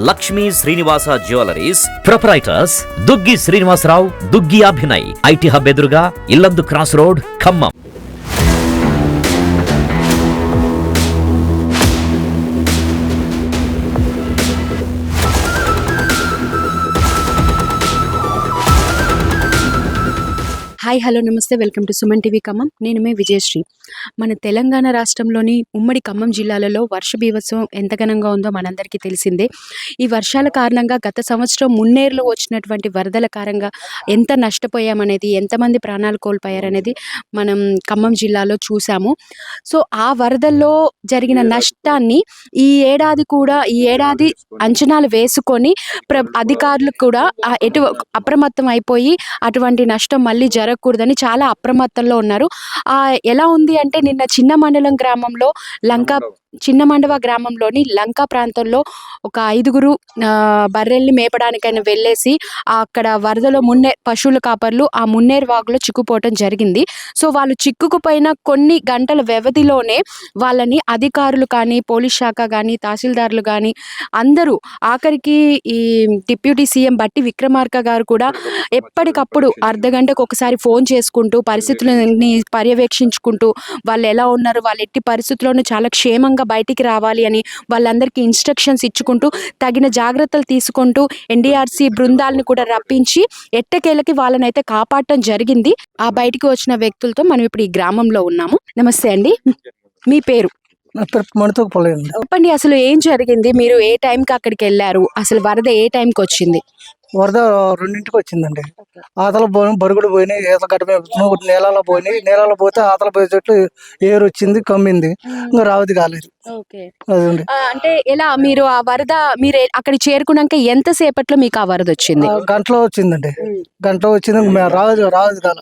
Lakshmi Srinivasa jewelleries proprietors Duggi Srinivasarao, Duggi Abhinay, IT hub ఎదురుగా Yellandu cross road, Khammam. Hi hello నమస్తే, welcome to Suman TV Khammam. నేను మీ విజయశ్రీ. మన తెలంగాణ రాష్ట్రంలోని ఉమ్మడి ఖమ్మం జిల్లాలలో వర్ష బీభత్సం ఎంత ఘనంగా ఉందో మనందరికీ తెలిసిందే. ఈ వర్షాల కారణంగా గత సంవత్సరం మున్నేరులో వచ్చినటువంటి వరదల కారణంగా ఎంత నష్టపోయామనేది, ఎంతమంది ప్రాణాలు కోల్పోయారనేది మనం ఖమ్మం జిల్లాలో చూసాము. సో ఆ వరదల్లో జరిగిన నష్టాన్ని ఈ ఏడాది అంచనాలు వేసుకొని అధికారులు కూడా అప్రమత్తం అయిపోయి అటువంటి నష్టం మళ్ళీ జరగకూడదని చాలా అప్రమత్తంలో ఉన్నారు. ఎలా ఉంది అంటే, నిన్న చిన్న మండవ గ్రామంలోని లంకా ప్రాంతంలో ఒక 5గురు బర్రెల్ని మేపడానికైనా వెళ్ళేసి అక్కడ వరదలో పశువుల కాపర్లు ఆ మున్నేరు వాగులో చిక్కుపోవటం జరిగింది. సో వాళ్ళు చిక్కుకుపోయిన కొన్ని గంటల వ్యవధిలోనే వాళ్ళని అధికారులు కానీ, పోలీస్ శాఖ కానీ, తహసీల్దారులు కానీ అందరూ, ఆఖరికి ఈ డిప్యూటీ సీఎం బట్టి విక్రమార్క గారు కూడా ఎప్పటికప్పుడు అర్ధగంటకు ఒకసారి ఫోన్ చేసుకుంటూ పరిస్థితులని పర్యవేక్షించుకుంటూ వాళ్ళు ఎలా ఉన్నారు, వాళ్ళు ఎట్టి పరిస్థితుల్లోనూ చాలా క్షేమంగా బయటికి రావాలి అని వాళ్ళందరికీ ఇన్స్ట్రక్షన్స్ ఇచ్చుకుంటూ తగిన జాగ్రత్తలు తీసుకుంటూ ఎన్డీఆర్సీ బృందాలను కూడా రప్పించి ఎట్టకేలకి వాళ్ళనైతే కాపాడటం జరిగింది. ఆ బయటికి వచ్చిన వ్యక్తులతో మనం ఇప్పుడు ఈ గ్రామంలో ఉన్నాము. నమస్తే అండి, మీ పేరు? చెప్పండి, అసలు ఏం జరిగింది? మీరు ఏ టైంకి అక్కడికి వెళ్ళారు? అసలు వరద ఏ టైంకి వచ్చింది? వరద 2ంటికి వచ్చిందండి. ఆతల బరుగుడు పోయినాయి, ఈతల గడ్డ నేలలో పోయినాయి. నేలలో పోతే ఆతల పోయే చెట్లు ఏరు వచ్చింది, కమ్మింది, ఇంకా రావది కాలేదు. అదండి. అంటే ఎలా మీరు ఆ వరద అక్కడ చేరుకున్నాక ఎంతసేపట్లో మీకు ఆ వరద వచ్చింది? గంటలో వచ్చిందండి, గంటలో వచ్చింది, రావది కాల.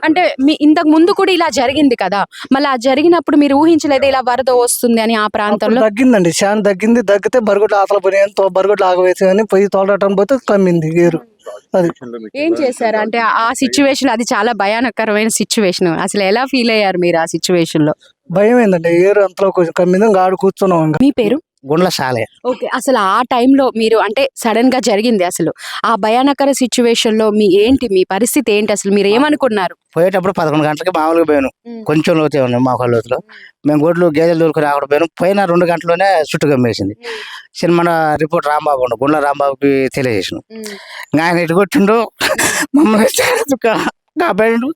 అంటే మీ ఇంతకు ముందు కూడా ఇలా జరిగింది కదా, మళ్ళీ ఆ జరిగినప్పుడు మీరు ఊహించలేదు ఇలా వరద వస్తుంది అని? ఆ ప్రాంతంలో తగ్గిందండి, చాలా తగ్గింది. తగ్గితే బరుగుడ్లు ఆతల పోయినాయి, బరుగుడ్లు ఆగవేసి అని పోయి తోలటం పోతే కమ్మింది ఏరు. అది ఏం చేశారు అంటే ఆ సిచ్యువేషన్? అది చాలా భయానకరమైన సిచ్యువేషన్. అసలు ఎలా ఫీల్ అయ్యారు మీరు ఆ సిచ్యువేషన్ లో? భయం ఏందండి, ఏరు అంతలో కొంచెం కమ్మింది, ఆడు కూర్చున్నాం. మీ పేరు? గుండ్ల సాలే. ఓకే, అసలు ఆ టైంలో మీరు అంటే సడన్ గా జరిగింది, అసలు ఆ భయానకర సిచ్యువేషన్ లో మీ పరిస్థితి ఏంటి? అసలు మీరు ఏమనుకున్నారు? పోయేటప్పుడు 11 గంటలకి మామూలుగా పోయాను, కొంచెం లోతే ఉన్నాయి మా లోతులో. మేము గొడ్లు గేదెలు దొరికి రాకుండా పోయాను. పోయిన 2 గంటలోనే చుట్టు కమ్మేసింది. సినిమా రిపోర్ట్ రాంబాబు ఉండు, గుండ్ల రాంబాబుకి తెలియజేసాను. ఆయన ఇటు కొట్టిండు, మమ్మల్ని కాపాడు.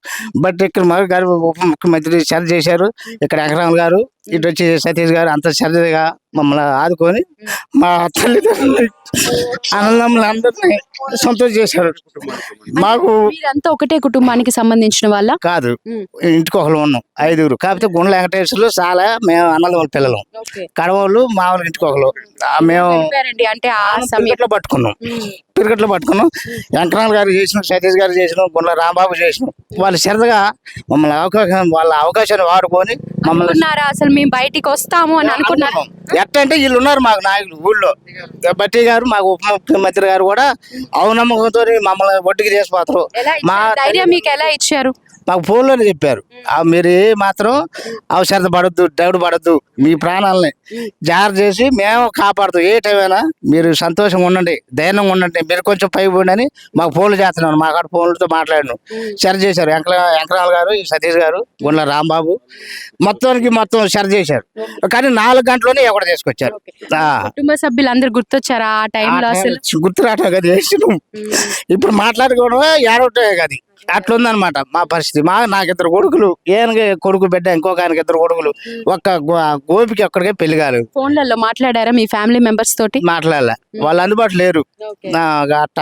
బట్ ఇక్కడ మా గారు ఉప ముఖ్యమంత్రి చర్చ చేశారు. ఇక్కడ వెంకటరామ గారు, ఇటు వచ్చి సతీష్ గారు అంత చర్చగా మమ్మల్ని ఆదుకొని మా తల్లిదండ్రులు అన్నదమ్ములు అందరినీ సంతోషం చేశారు. మాకు మీరంతా ఒకటే కుటుంబానికి సంబంధించిన వాళ్ళ కాదు, ఇంటికి ఒకరు ఉన్నాం 5గురు. కాకపోతే గుండ్ల వెంకటేశ్వర్లు చాలా మేము అన్నదమ్ముల పిల్లలు. కడవళ్ళు మామూలు ఇంటికి ఒకరు. మేము అంటే ఆ సమయంలో పట్టుకున్నాం, క్రికెట్లో పట్టుకున్నాం. వెంకటరామ గారు చేసినాం, సతీష్ గారు చేసినాం, గుండ్ల రాంబాబు చేసినాం. వాళ్ళు సరదాగా మమ్మల్ని వాళ్ళ అవకాశాన్ని వాడుకొని మమ్మల్ని అసలు మేము బయటికి వస్తాము అని అనుకున్నాను. ఎట్లా అంటే వీళ్ళు ఉన్నారు మాకు నాయకులు ఊళ్ళో. బట్టి గారు, మాకు ఉప ముఖ్యమంత్రి గారు కూడా అవునమ్మకంతో మమ్మల్ని ఒడ్డుకి చేసిపోతారు. మా ధైర్యం మీకు ఎలా ఇచ్చారు? మాకు ఫోన్లోనే చెప్పారు, మీరు మాత్రం అవసరం పడద్దు, డౌట్ పడద్దు, మీ ప్రాణాలని జాగ్రత్త చేసి మేము కాపాడుతాం. ఏ టైం అయినా మీరు సంతోషంగా ఉండండి, ధైర్యంగా ఉండండి, మీరు కొంచెం పై పోండి మాకు ఫోన్లు చేస్తున్నాను. మా కాడ ఫోన్లతో మాట్లాడాను, షేర్ చేశారు. వెంకటరామ గారు, సతీష్ గారు, గుండ్ల రాంబాబు మొత్తం షేర్ చేశారు. కానీ 4 గంటలోనే ఎక్కడ తీసుకొచ్చారు. కుటుంబ సభ్యులు అందరు గుర్తొచ్చారా ఆ టైంలో? అసలు గుర్తు రావటం కదా, ఇప్పుడు మాట్లాడుకోవడం ఏడవటమే కదా, అట్లుందనమాట మా పరిస్థితి. నాకు 2 కొడుకులు, ఏనకి కొడుకు బిడ్డ, ఇంకొక ఆయనకి 2 కొడుకులు. ఒక్క గోపికి ఒక్కడికే పెళ్లి కాలేదు. ఫోన్లలో మాట్లాడారా మీ ఫ్యామిలీ మెంబర్స్ తోటి? మాట్లాడలే, వాళ్ళు అందుబాటులో లేరు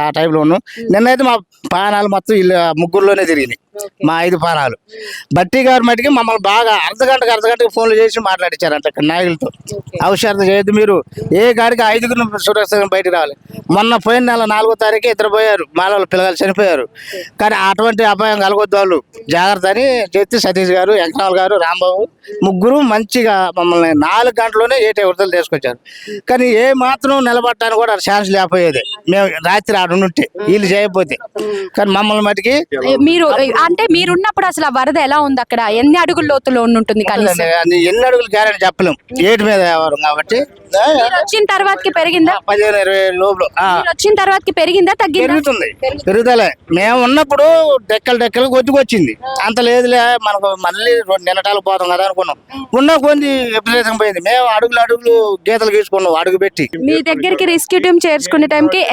ఆ టైంలో ఉన్నాం. నిన్నైతే మా పానాలు మొత్తం ఇల్లు 3గురులోనే తిరిగినాయి, మా 5 పానాలు. బట్టి గారు మటుకి మమ్మల్ని బాగా అర్ధగంటకి ఫోన్లు చేసి మాట్లాడించారంట ఇక్కడ నాయకులతో. అవసరం చేయొద్దు, మీరు ఏ గాడికి 5గురు సురక్షితంగా బయటకు రావాలి. మొన్న పోయిన నెల 4వ తారీఖు 2 పోయారు, మాలవాళ్ళ పిల్లలు చనిపోయారు. కానీ అటువంటి అపాయం కలగొద్దు, వాళ్ళు జాగ్రత్త అని చెప్తే సతీష్ గారు, వెంకటరామ గారు, రాంబాబు 3గురు మంచిగా మమ్మల్ని 4 గంటలోనే ఏటే వృద్ధులు తీసుకొచ్చారు. కానీ ఏ మాత్రం నిలబడటానికి కూడా ఛాన్స్ లేకపోయేది. మేము రాత్రి ఆడ ఉంటే వీళ్ళు చేయకపోతే. కానీ మమ్మల్ని మటుకి మీరు అంటే మీరున్నప్పుడు అసలు ఆ వరద ఎలా ఉంది అక్కడ? ఎన్ని అడుగుల లోతులో ఉంటుంది కనీసం? ఎన్ని అడుగులు గ్యారెంటీ చెప్పలేం, ఏటి మీద వ్యవహారం కాబట్టి. మీరు వచ్చిన తర్వాతకి పెరిగిందా? 15-20 లోపల మీరు వచ్చిన తర్వాతకి పెరిగిందా తగ్గిందా? పెరుగుతుంది, పెరుగుదలే. మేము ఉన్నప్పుడు డెక్కలు కొట్టుకొచ్చింది, అంత లేదులే మనకు మళ్ళీ 2 నిలటాలు పోతాం కదా అనుకున్నాం. ఉన్న కొంది విపరీతం పోయింది. మేము అడుగులు గీతలు గీసుకున్నాం అడుగు పెట్టి. మీ దగ్గరికి రెస్క్యూ టీమ్ చేర్చుకునే టైంకి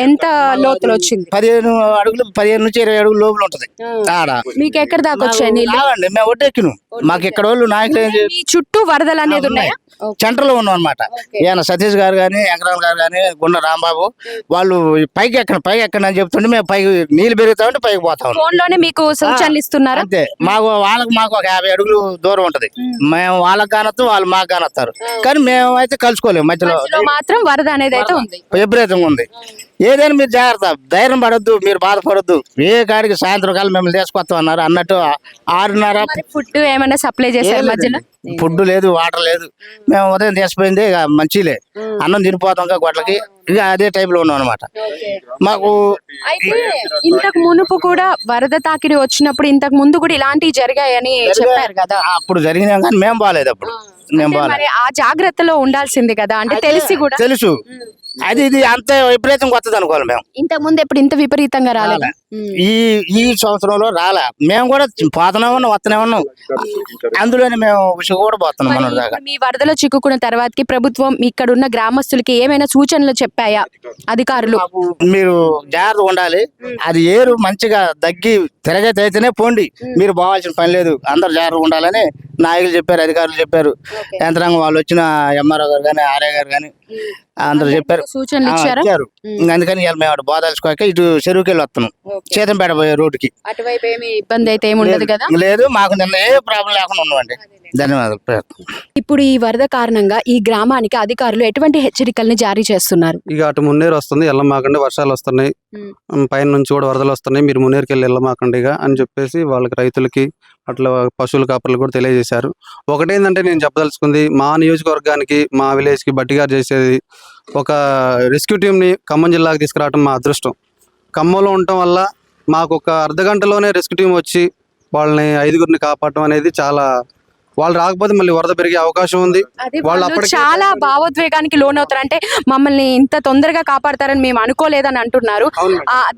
ఎంత లోతులు వచ్చింది? 15 అడుగులు, 15 నుంచి 20 అడుగులు లోపల ఉంటది ఆడ. మీకు ఎక్కడ దాకా వచ్చాయి నీళ్ళు? రావండి, మేము ఒడ్డెక్కినాం. మాకు ఇక్కడ వాళ్ళు నాయకులు ఏం మీ చుట్టూ వరదలు అనేది ఉన్నాయా? సెంటర్ లో ఉన్నాం అనమాట. ఈయన సతీష్ గారు కానీ, వెంకటరామ్ గారు కానీ, గుండ రాంబాబు వాళ్ళు పైకి ఎక్కండి అని చెప్తుంటే మేము పైకి నీళ్ళు పెరుగుతామంటే పైకి పోతాం. ఫోన్ లోనే మీకు సూచనలు ఇస్తున్నారా? అంతే. మాకు ఒక 50 అడుగులు దూరం ఉంటది. మేము వాళ్ళకి కానొస్తాం, వాళ్ళు మాకు కానొస్తారు. కానీ మేము అయితే కలుసుకోలేము. మధ్యలో మాత్రం వరద అనేది అయితే ఉంది, విపరీతంగా ఉంది. ఏదైనా మీరు జాగ్రత్త, ధైర్యం పడొద్దు, మీరు బాధపడొద్దు. ఏ కాడికి సాయంత్రం కాలం మిమ్మల్ని తీసుకొస్తాం అన్నారు అన్నట్టు 6:30. ఫుడ్ ఏమైనా సప్లై చేశారు మధ్యలో? ఫుడ్ లేదు, వాటర్ లేదు. మేము ఉదయం తీసిపోయింది ఇక మంచిలే, అన్నం తినిపోతాం ఇంకా గొడ్లకి. ఇక అదే టైప్ లో ఉన్నాం అనమాట. మాకు అయితే ఇంతకు మునుపు కూడా వరద తాకిడి వచ్చినప్పుడు ఇంతకు ముందు కూడా ఇలాంటివి జరిగాయని చెప్పారు కదా. అప్పుడు జరిగినా కానీ మేము బాగాలేదు. అప్పుడు మేము బాగాలేదు. మరి ఆ జాగ్రత్తలో ఉండాల్సింది కదా, అంటే తెలిసి కూడా. తెలుసు, అది ఇది అంత విపరీతంగా వస్తుంది అనుకోవాలి. మేము ఇంతకు ముందు ఎప్పుడు ఇంత విపరీతంగా రాలేదు. ఈ సంవత్సరంలో రాలే. మేము కూడా పోతూనే ఉన్నాం, వస్తూనే ఉన్నాం. అందులోనే మేము కూడా పోతున్నాం. మన దాకా మీ వరదలో చిక్కుకున్న తర్వాతకి ప్రభుత్వం ఇక్కడ ఉన్న గ్రామస్తులకి ఏమైనా సూచనలు చెప్పాయా అధికారులు? మీరు జాగ్రత్తగా ఉండాలి, అది ఏరు మంచిగా దగ్గి తిరగైతే అయితేనే పోండి, మీరు పోవాల్సిన పని లేదు, అందరు జాగ్రత్తగా ఉండాలని నాయకులు చెప్పారు, అధికారులు చెప్పారు. యంత్రాంగం వాళ్ళు వచ్చిన ఎంఆర్ఓ గారు కానీ, ఆర్ఏ గారు కానీ అందరూ చెప్పారు, సూచనలు ఇచ్చారు. అందుకని ఇవాళ మేము బాధాల్చుకోక ఇటు చెరువుకి వెళ్ళి వస్తున్నాం, చేతంపేట పోయే రోడ్డుకి. అటువైపు ఏమి ఇబ్బంది అయితే ఏమి ఉండదు కదా? లేదు, మాకు నిన్న ఏ ప్రాబ్లం లేకుండా ఉన్నామండి. ధన్యవాదాలు. ఇప్పుడు ఈ వరద కారణంగా ఈ గ్రామానికి అధికారులు ఎటువంటి హెచ్చరికల్ని జారీ చేస్తున్నారు? ఇక అటు మున్నేరు వస్తుంది, వెళ్ళమాకండి, వర్షాలు వస్తున్నాయి, పైన నుంచి కూడా వరదలు వస్తున్నాయి, మీరు మున్నేరుకి వెళ్ళమాకండి ఇక అని చెప్పేసి వాళ్ళకి, రైతులకి, అట్లా పశువుల కాపర్లు కూడా తెలియజేశారు. ఒకటేంటంటే నేను చెప్పదలుచుకుంది, మా నియోజకవర్గానికి, మా విలేజ్కి బట్టిగారు చేసేది ఒక రెస్క్యూ టీంని ఖమ్మం జిల్లాకి తీసుకురావడం మా అదృష్టం. ఖమ్మంలో ఉండటం వల్ల మాకు ఒక అర్ధగంటలోనే రెస్క్యూ టీం వచ్చి వాళ్ళని 5గురిని కాపాడటం అనేది చాలా, వాళ్ళు రాకపోతే మళ్ళీ వరద పెరిగే అవకాశం ఉంది. వాళ్ళు అప్పటికే చాలా భావోద్వేగానికి లోనవుతారు. అంటే మమ్మల్ని ఇంత తొందరగా కాపాడతారని మేము అనుకోలేదని అంటున్నారు.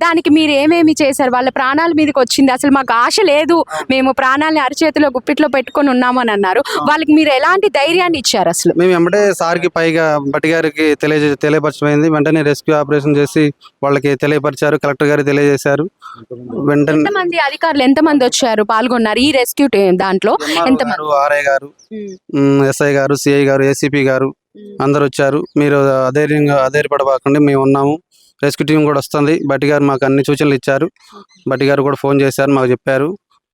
దానికి మీరు ఏమేమి చేశారు? వాళ్ళ ప్రాణాల మీదకి వచ్చింది, అసలు మాకు ఆశ లేదు, మేము ప్రాణాలని అరిచేతిలో గుప్పిట్లో పెట్టుకొని ఉన్నామని అన్నారు. వాళ్ళకి మీరు ఎలాంటి ధైర్యాన్ని ఇచ్చారు? అసలు మేము వెంబడే సార్కి, పైగా బట్టి గారికి తెలియపరచమైంది. వెంటనే రెస్క్యూ ఆపరేషన్ చేసి వాళ్ళకి తెలియపరిచారు, కలెక్టర్ గారికి తెలియజేశారు. వెంటనే ఎంతమంది అధికారులు ఎంతమంది వచ్చారు, పాల్గొన్నారు ఈ రెస్క్యూ దాంట్లో? ఎంతమంది? ఆర్ఐ గారు, ఎస్ఐ గారు, సిఐ గారు, ఏసీపీ గారు అందరు వచ్చారు. మీరు అధైర్యపడబాకండి, మేము ఉన్నాము, రెస్క్యూ టీం కూడా వస్తుంది. బట్టి గారు మాకు అన్ని సూచనలు ఇచ్చారు. బట్టి గారు కూడా ఫోన్ చేశారు, మాకు చెప్పారు,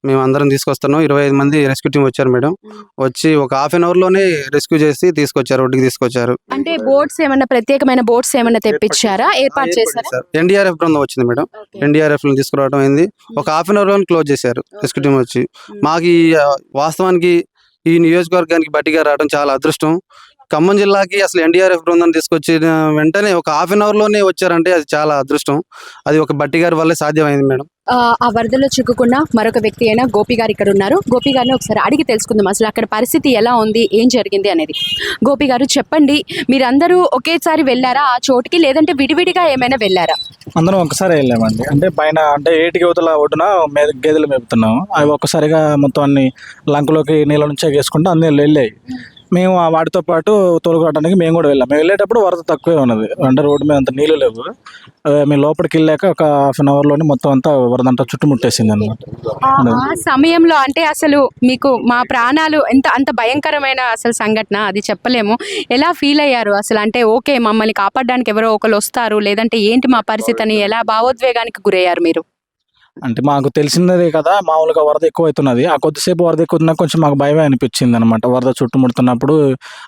మేము అందరం తీసుకొస్తున్నాం. 25 మంది రెస్క్యూ టీం వచ్చారు మేడం. వచ్చి ఒక ½ an hour లోనే రెస్క్యూ చేసి తీసుకొచ్చారు, ఒడ్డుకి తీసుకొచ్చారు. అంటే బోట్స్ ఏమన్నా, ప్రత్యేకమైన బోట్స్ ఏమన్నా తెప్పించారా, ఏర్పాటు చేశారా? ఎన్డీఆర్ఎఫ్ బృందం వచ్చింది మేడం. ఎన్డీఆర్ఎఫ్ తీసుకురావడం అయింది. ఒక ½ an hour లోనే క్లోజ్ చేశారు రెస్క్యూ టీం వచ్చి. మాకు వాస్తవానికి ఈ నియోజకవర్గానికి బట్టిగా రావడం చాలా అదృష్టం. ఖమ్మం జిల్లాకి అసలు ఎన్డీఆర్ఎఫ్ బృందం తీసుకొచ్చిన వెంటనే ఒక ½ an hour లోనే వచ్చారంటే అది చాలా అదృష్టం. అది ఒక బట్టి గారి వల్లే సాధ్యమైంది మేడం. ఆ వరదలో చిక్కుకున్న మరొక వ్యక్తి అయినా గోపి గారు ఇక్కడ ఉన్నారు. గోపి గారిని ఒకసారి అడిగి తెలుసుకుందాం అసలు అక్కడ పరిస్థితి ఎలా ఉంది, ఏం జరిగింది అనేది. గోపి గారు చెప్పండి, మీరందరూ ఒకేసారి వెళ్ళారా ఆ చోటుకి, లేదంటే విడివిడిగా ఏమైనా వెళ్ళారా? అందరం ఒకసారి వెళ్ళామండి. అంటే పైన అంటే ఏటికి యువతల ఒడ్డున గేదెలు మేపుతున్నాము. అవి ఒక్కసారిగా మొత్తం అన్ని లంకలోకి నీళ్ళ నుంచి ఎగేసుకుంటూ అన్ని వెళ్ళాయి. మేము వాటితో పాటు తోలుకోవడానికి మేము కూడా వెళ్ళాము. మేము వెళ్ళేటప్పుడు వరద తక్కువే ఉన్నది, అంటే రోడ్డు మీద అంత నీళ్ళు లేవు. మేము లోపలికి వెళ్ళాక ఒక ½ an hour లోనే మొత్తం అంతా వరద అంతా చుట్టుముట్టేసింది అనమాట. ఆ సమయంలో అంటే అసలు మీకు మా ప్రాణాలు అంత భయంకరమైన అసలు సంఘటన, అది చెప్పలేము. ఎలా ఫీల్ అయ్యారు అసలు? అంటే ఓకే, మమ్మల్ని కాపాడడానికి ఎవరో ఒకరు వస్తారు, లేదంటే ఏంటి మా పరిస్థితి అని ఎలా భావోద్వేగానికి గురయ్యారు మీరు? అంటే మాకు తెలిసినదే కదా, మామూలుగా వరద ఎక్కువ అవుతున్నది. ఆ కొద్దిసేపు వరద ఎక్కువ కొంచెం మాకు భయమే అనిపించింది అనమాట. వరద చుట్టుముడుతున్నప్పుడు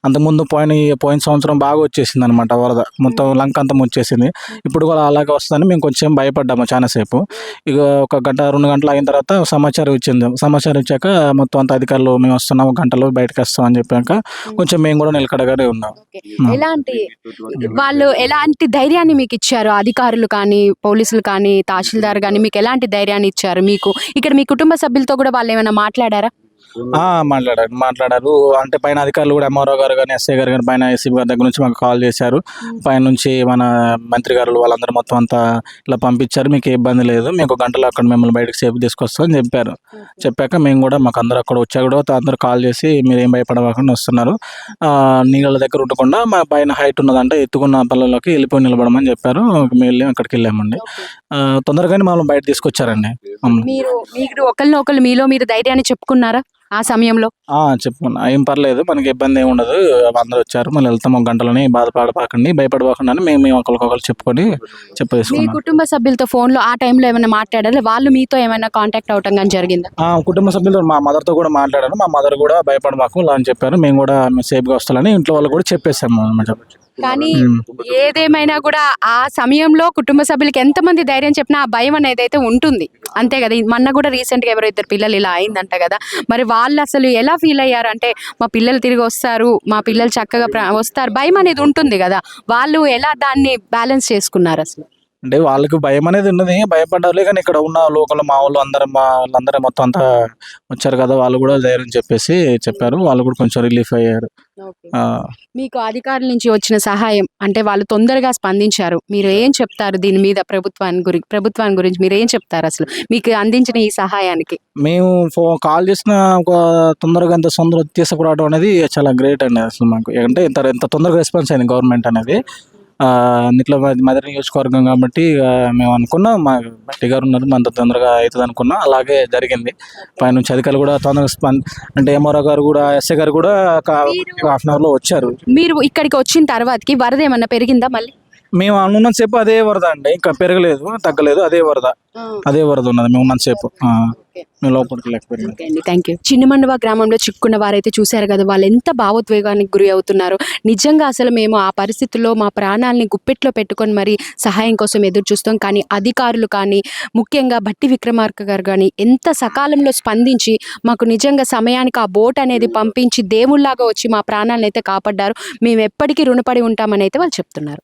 అంతకుముందు పోయిన సంవత్సరం బాగా వచ్చేసింది అనమాట వరద, మొత్తం లంక అంతా వచ్చేసింది. ఇప్పుడు కూడా అలాగే వస్తుందని మేము కొంచెం భయపడ్డాము చాలాసేపు. ఇక ఒక గంట 2 గంటలు అయిన తర్వాత సమాచారం ఇచ్చాక మొత్తం అంత అధికారులు మేము వస్తున్నాం, ఒక గంటలో బయటకు వస్తాం అని చెప్పాక కొంచెం మేము కూడా నిలకడగానే ఉన్నాం. ఎలాంటి ధైర్యాన్ని మీకు ఇచ్చారు అధికారులు కానీ, పోలీసులు కానీ, తహసీల్దార్ కానీ మీకు ఎలాంటి ధైర్యాన్ని ఇచ్చారు? మీకు ఇక్కడ మీ కుటుంబ సభ్యులతో కూడా వాళ్ళు ఏమైనా మాట్లాడారా? మాట్లాడారు. అంటే పైన అధికారులు కూడా ఎంఆర్ఓ గారు కానీ, ఎస్ఐ గారు కానీ, పైన ఎస్సీ గారి దగ్గర నుంచి మాకు కాల్ చేశారు. పైన నుంచి మన మంత్రి గారు వాళ్ళందరూ మొత్తం అంతా ఇలా పంపించారు, మీకు ఏ ఇబ్బంది లేదు, మీకు గంటలో అక్కడ మిమ్మల్ని బయటకు సేఫ్ తీసుకొస్తామని చెప్పారు. చెప్పాక మేము కూడా మాకు అందరూ అక్కడ వచ్చా కూడా అందరూ కాల్ చేసి మీరు ఏం భయపడకుండా వస్తున్నారు, నీళ్ళ దగ్గర ఉండకుండా మా పైన హైట్ ఉన్నదంటే ఎత్తుకున్న పల్లెల్లోకి వెళ్ళిపోయి నిలబడమని చెప్పారు. మేము అక్కడికి వెళ్ళామండి. తొందరగానే మమ్మల్ని బయట తీసుకొచ్చారండి. మీరు ఒకళ్ళు మీలో మీరు ధైర్యాన్ని చెప్పుకున్నారా ఆ సమయంలో? చెప్పుకున్నా, ఏం పర్లేదు, మనకి ఇబ్బంది ఏమి ఉండదు, అందరూ వచ్చారు, మళ్ళీ వెళ్తాం, ఒక గంటలోనే బాధపడపాకండి, భయపడపాకండి అని మేము ఒకరికొకరు చెప్పుకొని మీ చెప్పేసుకున్నాం. కుటుంబ సభ్యులతో ఫోన్ లో ఆ టైంలో ఏమైనా మాట్లాడారు? వాళ్ళు మీతో ఏమైనా కాంటాక్ట్ అవటం కానీ జరిగిందా? కుటుంబ సభ్యులతో మా మదర్తో కూడా మాట్లాడాను. మా మదర్ కూడా భయపడమాకు అని చెప్పారు. మేము కూడా సేఫ్గా వస్తామని ఇంట్లో వాళ్ళు కూడా చెప్పేసాము అన్నమాట. కానీ ఏదేమైనా కూడా ఆ సమయంలో కుటుంబ సభ్యులకి ఎంతమంది ధైర్యం చెప్పినా ఆ భయం అనేది అయితే ఉంటుంది, అంతే కదా. మొన్న కూడా రీసెంట్ గా ఎవరో 2 పిల్లలు ఇలా అయిందంట కదా, మరి వాళ్ళు అసలు ఎలా ఫీల్ అయ్యారు? అంటే మా పిల్లలు తిరిగి వస్తారు, మా పిల్లలు చక్కగా వస్తారు, భయం అనేది ఉంటుంది కదా, వాళ్ళు ఎలా దాన్ని బ్యాలెన్స్ చేసుకున్నారు అసలు? అంటే వాళ్ళకి భయం అనేది ఉన్నది, భయపడ్డారు. కానీ ఇక్కడ ఉన్న లోకల్ మా వాళ్ళు వాళ్ళందరూ మొత్తం అంతా వచ్చారు కదా, వాళ్ళు కూడా ధైర్యం చెప్పారు, వాళ్ళు కూడా కొంచెం రిలీఫ్ అయ్యారు. మీకు అధికారుల నుంచి వచ్చిన సహాయం అంటే వాళ్ళు తొందరగా స్పందించారు, మీరు ఏం చెప్తారు దీని మీద? ప్రభుత్వాన్ని గురించి మీరు ఏం చెప్తారు అసలు మీకు అందించిన ఈ సహాయానికి? మేము కాల్ చేసిన ఒక తొందరగా ఎంత తీసుకురావడం అనేది చాలా గ్రేట్ అండి అసలు మాకు. అంటే ఎంత తొందరగా రెస్పాన్స్ అయింది గవర్నమెంట్ అనేది. అన్నిట్లో మదర్ నియోజకవర్గం కాబట్టి మేము అనుకున్నాం, మా బట్టి గారు ఉన్నారు, అంత తొందరగా అవుతుంది అనుకున్నాం, అలాగే జరిగింది. పైనుంచి అధికారులు కూడా తొందరగా అంటే ఎంఆర్ఓ గారు కూడా, ఎస్ఐ గారు కూడా హాఫ్ అన్ అవర్లో వచ్చారు. మీరు ఇక్కడికి వచ్చిన తర్వాతకి వరద ఏమన్నా పెరిగిందా మళ్ళీ? మేము ఉన్నంతసేపు అదే వరద అండి, ఇంకా పెరగలేదు, తగ్గలేదు, అదే వరద ఉన్నది మేము ఉన్నంతసేపు. మేము లోపలికి లేకపోయింది. Thank you. చిన్నమండవ గ్రామంలో చిక్కున్న వారైతే చూశారు కదా, వాళ్ళు ఎంత భావోద్వేగానికి గురి అవుతున్నారు. నిజంగా అసలు మేము ఆ పరిస్థితుల్లో మా ప్రాణాలని గుప్పెట్లో పెట్టుకొని మరి సహాయం కోసం ఎదురు చూస్తాం. కానీ అధికారులు కానీ, ముఖ్యంగా భట్టి విక్రమార్క గారు కానీ ఎంత సకాలంలో స్పందించి మాకు నిజంగా సమయానికి ఆ బోట్ అనేది పంపించి దేవుళ్లాగా వచ్చి మా ప్రాణాలను అయితే కాపాడ్డారు. మేము ఎప్పటికీ రుణపడి ఉంటామని అయితే వాళ్ళు చెప్తున్నారు.